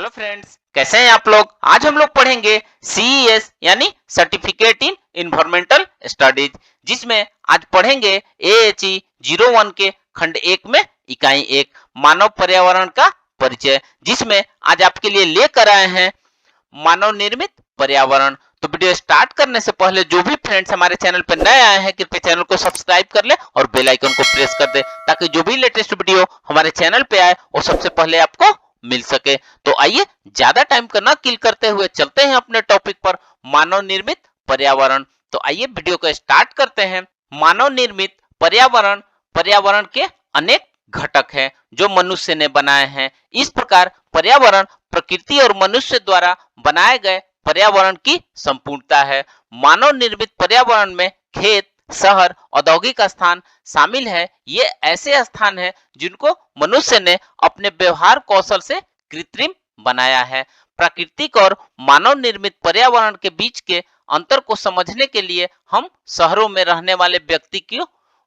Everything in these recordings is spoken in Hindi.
हेलो फ्रेंड्स, कैसे हैं आप लोग। आज हम लोग पढ़ेंगे सीईएस यानी सर्टिफिकेट इन इन्वायरमेंटल स्टडीज, जिसमें आज पढ़ेंगे एएचई 01 के खंड 1 में इकाई 1 मानव पर्यावरण का परिचय, जिसमें आज आपके लिए लेकर आए हैं मानव निर्मित पर्यावरण। तो वीडियो स्टार्ट करने से पहले जो भी फ्रेंड्स हमारे चैनल पर नए आए हैं, कृपया चैनल को सब्सक्राइब कर ले और बेल आइकन को प्रेस कर दे, ताकि जो भी लेटेस्ट वीडियो हमारे चैनल पे आए वो सबसे पहले आपको मिल सके। तो आइए ज्यादा टाइम का ना किल करते हुए चलते हैं अपने टॉपिक पर, मानव निर्मित पर्यावरण। तो आइए वीडियो को स्टार्ट करते हैं। मानव निर्मित पर्यावरण पर्यावरण के अनेक घटक हैं जो मनुष्य ने बनाए हैं। इस प्रकार पर्यावरण प्रकृति और मनुष्य द्वारा बनाए गए पर्यावरण की संपूर्णता है। मानव निर्मित पर्यावरण में खेत, शहर, औद्योगिक स्थान शामिल है। ये ऐसे स्थान हैं जिनको मनुष्य ने अपने व्यवहार कौशल से कृत्रिम बनाया है। प्राकृतिक और मानव निर्मित पर्यावरण के बीच के अंतर को समझने के लिए हम शहरों में रहने वाले व्यक्ति की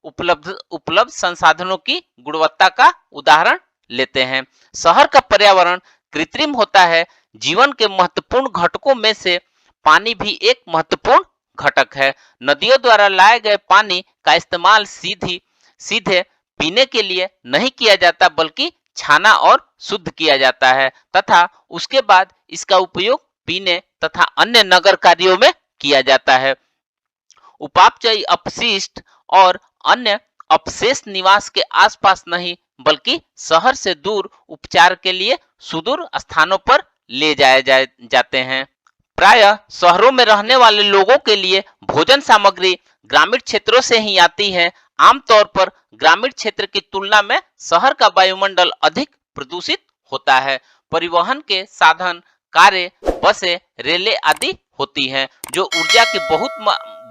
उपलब्ध संसाधनों की गुणवत्ता का उदाहरण लेते हैं। शहर का पर्यावरण कृत्रिम होता है। जीवन के महत्वपूर्ण घटकों में से पानी भी एक महत्वपूर्ण घटक है। नदियों द्वारा लाए गए पानी का इस्तेमाल सीधे पीने के लिए नहीं किया जाता, बल्कि छाना और शुद्ध किया जाता है तथा उसके बाद इसका उपयोग पीने तथा अन्य नगर कार्यों में किया जाता है। उपापचयी अपशिष्ट और अन्य अपशेष निवास के आसपास नहीं, बल्कि शहर से दूर उपचार के लिए सुदूर स्थानों पर ले जाते हैं। प्रायः शहरों में रहने वाले लोगों के लिए भोजन सामग्री ग्रामीण क्षेत्रों से ही आती है। आमतौर पर ग्रामीण क्षेत्र की तुलना में शहर का वायुमंडल अधिक प्रदूषित होता है। परिवहन के साधन कारें, बसें, रेलें आदि होती हैं, जो ऊर्जा की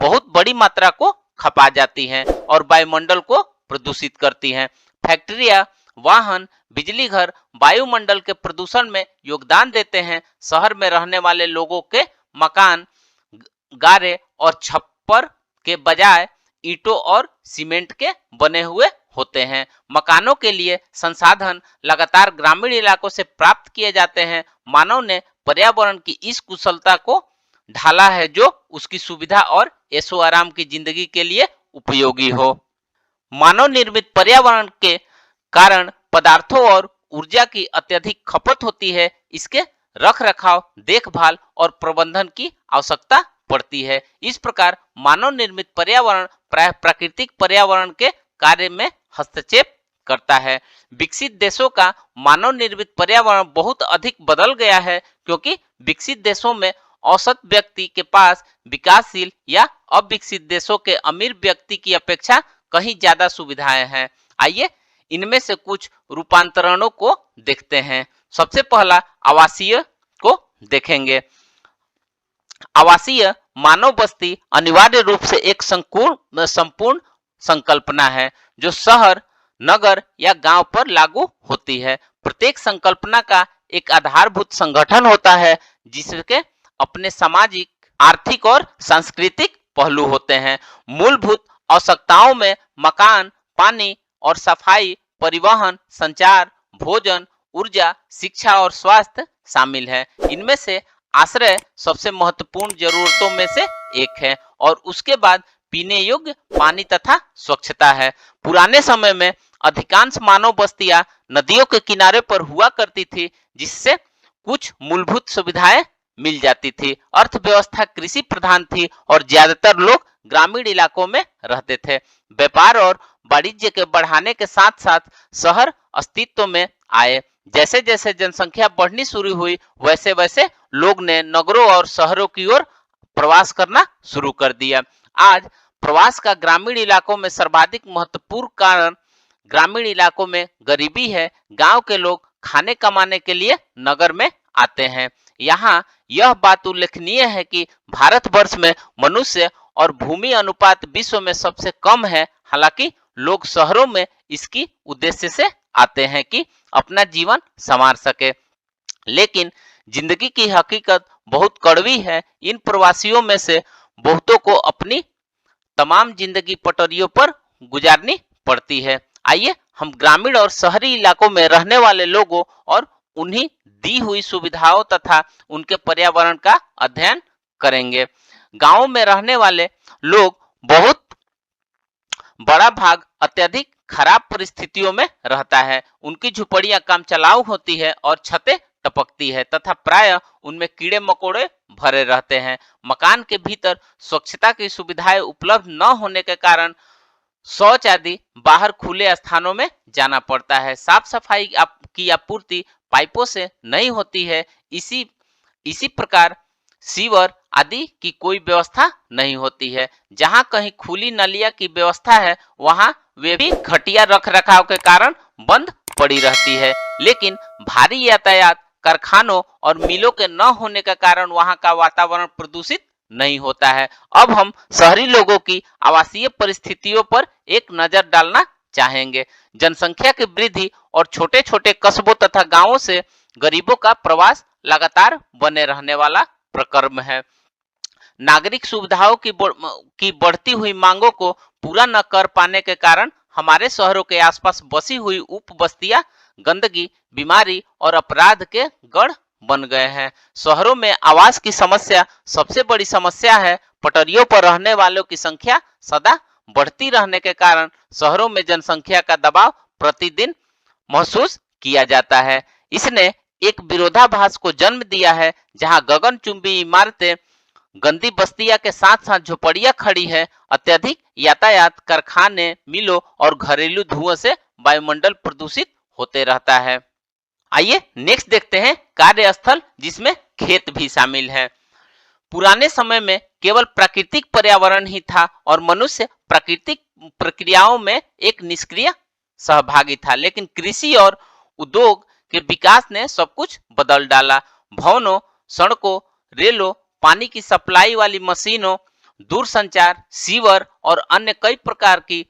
बहुत बड़ी मात्रा को खपा जाती हैं और वायुमंडल को प्रदूषित करती हैं। फैक्ट्रियां, वाहन, बिजली घर वायुमंडल के प्रदूषण में योगदान देते हैं। शहर में रहने वाले लोगों के मकान गारे और छप्पर के बजाय ईंटों और सीमेंट के बने हुए होते हैं। मकानों के लिए संसाधन लगातार ग्रामीण इलाकों से प्राप्त किए जाते हैं। मानव ने पर्यावरण की इस कुशलता को ढाला है जो उसकी सुविधा और ऐशो आराम की जिंदगी के लिए उपयोगी हो। मानव निर्मित पर्यावरण के कारण पदार्थों और ऊर्जा की अत्यधिक खपत होती है। इसके रख रखाव, देखभाल और प्रबंधन की आवश्यकता पड़ती है। इस प्रकार मानव निर्मित पर्यावरण प्राकृतिक पर्यावरण के कार्य में हस्तक्षेप करता है। विकसित देशों का मानव निर्मित पर्यावरण बहुत अधिक बदल गया है, क्योंकि विकसित देशों में औसत व्यक्ति के पास विकासशील या अविकसित देशों के अमीर व्यक्ति की अपेक्षा कहीं ज्यादा सुविधाएं हैं। आइए इनमें से कुछ रूपांतरणों को देखते हैं। सबसे पहला आवासीय को देखेंगे। आवासीय मानव बस्ती अनिवार्य रूप से एक संपूर्ण संकल्पना है जो शहर, नगर या गांव पर लागू होती है। प्रत्येक संकल्पना का एक आधारभूत संगठन होता है, जिसके अपने सामाजिक, आर्थिक और सांस्कृतिक पहलू होते हैं। मूलभूत आवश्यकताओं में मकान, पानी और सफाई, परिवहन, संचार, भोजन, ऊर्जा, शिक्षा और स्वास्थ्य शामिल है। इनमें से आश्रय सबसे महत्वपूर्ण जरूरतों में से एक है और उसके बाद पीने योग्य पानी तथा स्वच्छता है। पुराने समय में अधिकांश मानव बस्तियां नदियों के किनारे पर हुआ करती थी, जिससे कुछ मूलभूत सुविधाएं मिल जाती थी। अर्थव्यवस्था कृषि प्रधान थी और ज्यादातर लोग ग्रामीण इलाकों में रहते थे। व्यापार और वाणिज्य के बढ़ाने के साथ साथ शहर अस्तित्व में आए। जैसे जैसे जनसंख्या बढ़नी शुरू हुई, वैसे वैसे लोग ने नगरों और शहरों की ओर प्रवास करना शुरू कर दिया। आज प्रवास का ग्रामीण इलाकों में सर्वाधिक महत्वपूर्ण कारण ग्रामीण इलाकों में गरीबी है। गांव के लोग खाने कमाने के लिए नगर में आते हैं। यहाँ यह बात उल्लेखनीय है कि भारतवर्ष में मनुष्य और भूमि अनुपात विश्व में सबसे कम है। हालांकि लोग शहरों में इसकी उद्देश्य से आते हैं कि अपना जीवन संवार सके, लेकिन जिंदगी की हकीकत बहुत कड़वी है। इन प्रवासियों में से बहुतों को अपनी तमाम जिंदगी पटरियों पर गुजारनी पड़ती है। आइए हम ग्रामीण और शहरी इलाकों में रहने वाले लोगों और उन्हीं दी हुई सुविधाओं तथा उनके पर्यावरण का अध्ययन करेंगे। गांव में रहने वाले लोग बहुत बड़ा भाग अत्यधिक खराब परिस्थितियों में रहता है। उनकी झुपड़ियां काम चलाऊ होती है और छतें टपकती है तथा प्राय उनमें कीड़े मकोड़े भरे रहते हैं। मकान के भीतर स्वच्छता की सुविधाएं उपलब्ध न होने के कारण शौच आदि बाहर खुले स्थानों में जाना पड़ता है। साफ सफाई की आपूर्ति पाइपों से नहीं होती है। इसी इसी प्रकार सीवर आदि की कोई व्यवस्था नहीं होती है। जहां कहीं खुली नलिया की व्यवस्था है वहां वे भी घटिया रख रखाव के कारण बंद पड़ी रहती है। लेकिन भारी यातायात, कारखानों और मिलों के न होने के कारण वहां का वातावरण प्रदूषित नहीं होता है। अब हम शहरी लोगों की आवासीय परिस्थितियों पर एक नजर डालना चाहेंगे। जनसंख्या की वृद्धि और छोटे छोटे कस्बों तथा गांवों से गरीबों का प्रवास लगातार बने रहने वाला प्रक्रम है। नागरिक सुविधाओं की बढ़ती हुई मांगों को पूरा न कर पाने के कारण हमारे शहरों के आसपास बसी हुई उप बस्तियां गंदगी, बीमारी और अपराध के गढ़ बन गए हैं। शहरों में आवास की समस्या सबसे बड़ी समस्या है। पटरियों पर रहने वालों की संख्या सदा बढ़ती रहने के कारण शहरों में जनसंख्या का दबाव प्रतिदिन महसूस किया जाता है। इसने एक विरोधाभास को जन्म दिया है, जहां गगनचुंबी इमारतें, गंदी बस्तियां के साथ साथ झोपड़ियां खड़ी है। अत्यधिक यातायात, कारखाने, मिलों और घरेलू धुओं से वायुमंडल प्रदूषित होते रहता है। आइए नेक्स्ट देखते हैं कार्यस्थल, जिसमें खेत भी शामिल है। पुराने समय में केवल प्राकृतिक पर्यावरण ही था और मनुष्य प्राकृतिक प्रक्रियाओं में एक निष्क्रिय सहभागी था। लेकिन कृषि और उद्योग के विकास ने सब कुछ बदल डाला। भवनों, सड़कों, रेलों, पानी की सप्लाई वाली मशीनों, दूरसंचार, सीवर और अन्य कई प्रकार की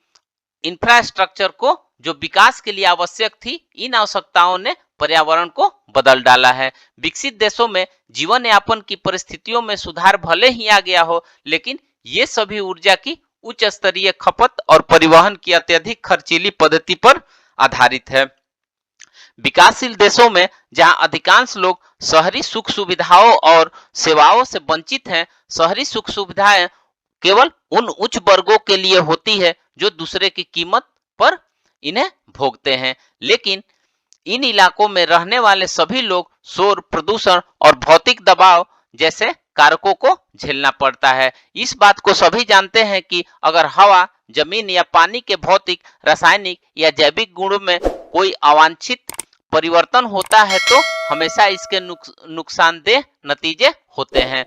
इंफ्रास्ट्रक्चर को जो विकास के लिए आवश्यक थी, इन आवश्यकताओं ने पर्यावरण को बदल डाला है। विकसित देशों में जीवन यापन की परिस्थितियों में सुधार भले ही आ गया हो, लेकिन ये सभी ऊर्जा की उच्च स्तरीय खपत और परिवहन की अत्यधिक खर्चीली पद्धति पर आधारित है। विकासशील देशों में जहां अधिकांश लोग शहरी सुख सुविधाओं और सेवाओं से वंचित हैं, शहरी सुख सुविधाएं केवल उन उच्च वर्गों के लिए होती है जो दूसरे की कीमत पर इन्हें भोगते हैं। लेकिन इन इलाकों में रहने वाले सभी लोग शोर, प्रदूषण और भौतिक दबाव जैसे कारकों को झेलना पड़ता है। इस बात को सभी जानते हैं कि अगर हवा, जमीन या पानी के भौतिक, रासायनिक या जैविक गुणों में कोई अवांछित परिवर्तन होता है तो हमेशा इसके नुकसानदेह नतीजे होते हैं।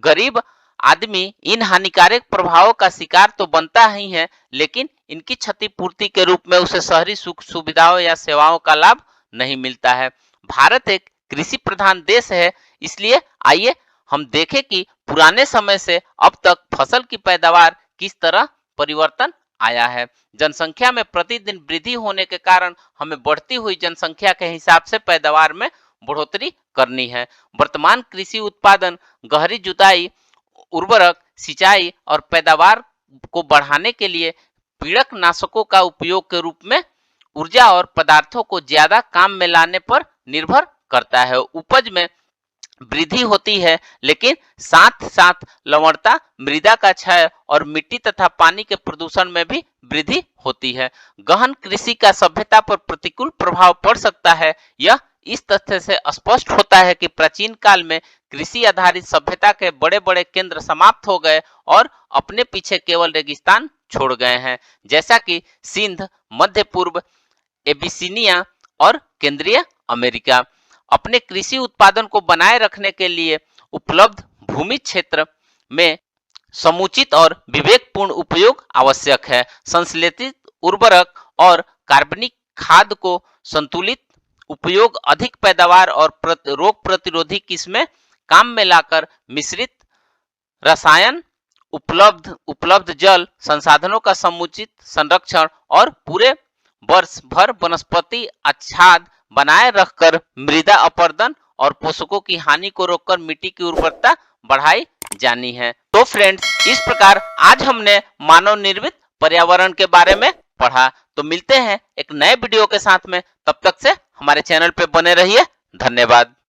गरीब आदमी इन हानिकारक प्रभावों का शिकार तो बनता ही है, लेकिन इनकी क्षतिपूर्ति के रूप में उसे शहरी सुख सुविधाओं या सेवाओं का लाभ नहीं मिलता है। भारत एक कृषि प्रधान देश है, इसलिए आइए हम देखें कि पुराने समय से अब तक फसल की पैदावार किस तरह परिवर्तन आया है। जनसंख्या में प्रतिदिन वृद्धि होने के कारण हमें बढ़ती हुई जनसंख्या के हिसाब से पैदावार में बढ़ोतरी करनी है। वर्तमान कृषि उत्पादन गहरी जुताई, उर्वरक, सिंचाई और पैदावार को बढ़ाने के लिए पीड़क नाशकों का उपयोग के रूप में ऊर्जा और पदार्थों को ज्यादा काम में लाने पर निर्भर करता है। उपज में वृद्धि होती है, लेकिन साथ साथ लवणता, मृदा का क्षय और मिट्टी तथा पानी के प्रदूषण में भी वृद्धि होती है। गहन कृषि का सभ्यता पर प्रतिकूल प्रभाव पड़ सकता है। यह इस तथ्य से स्पष्ट होता है कि प्राचीन काल में कृषि आधारित सभ्यता के बड़े बड़े केंद्र समाप्त हो गए और अपने पीछे केवल रेगिस्तान छोड़ गए हैं, जैसा कि सिंध, मध्य पूर्व, एबिसिनिया और केंद्रीय अमेरिका। अपने कृषि उत्पादन को बनाए रखने के लिए उपलब्ध भूमि क्षेत्र में समुचित और विवेकपूर्ण उपयोग आवश्यक है। संश्लेषित उर्वरक और कार्बनिक खाद को संतुलित उपयोग, अधिक पैदावार और रोग प्रतिरोधी किस्में काम में लाकर मिश्रित रसायन, उपलब्ध जल संसाधनों का समुचित संरक्षण और पूरे वर्ष भर वनस्पति आच्छाद बनाए रखकर मृदा अपरदन और पोषकों की हानि को रोककर मिट्टी की उर्वरता बढ़ाई जानी है। तो फ्रेंड्स, इस प्रकार आज हमने मानव निर्मित पर्यावरण के बारे में पढ़ा। तो मिलते हैं एक नए वीडियो के साथ में, तब तक से हमारे चैनल पे बने रहिए। धन्यवाद।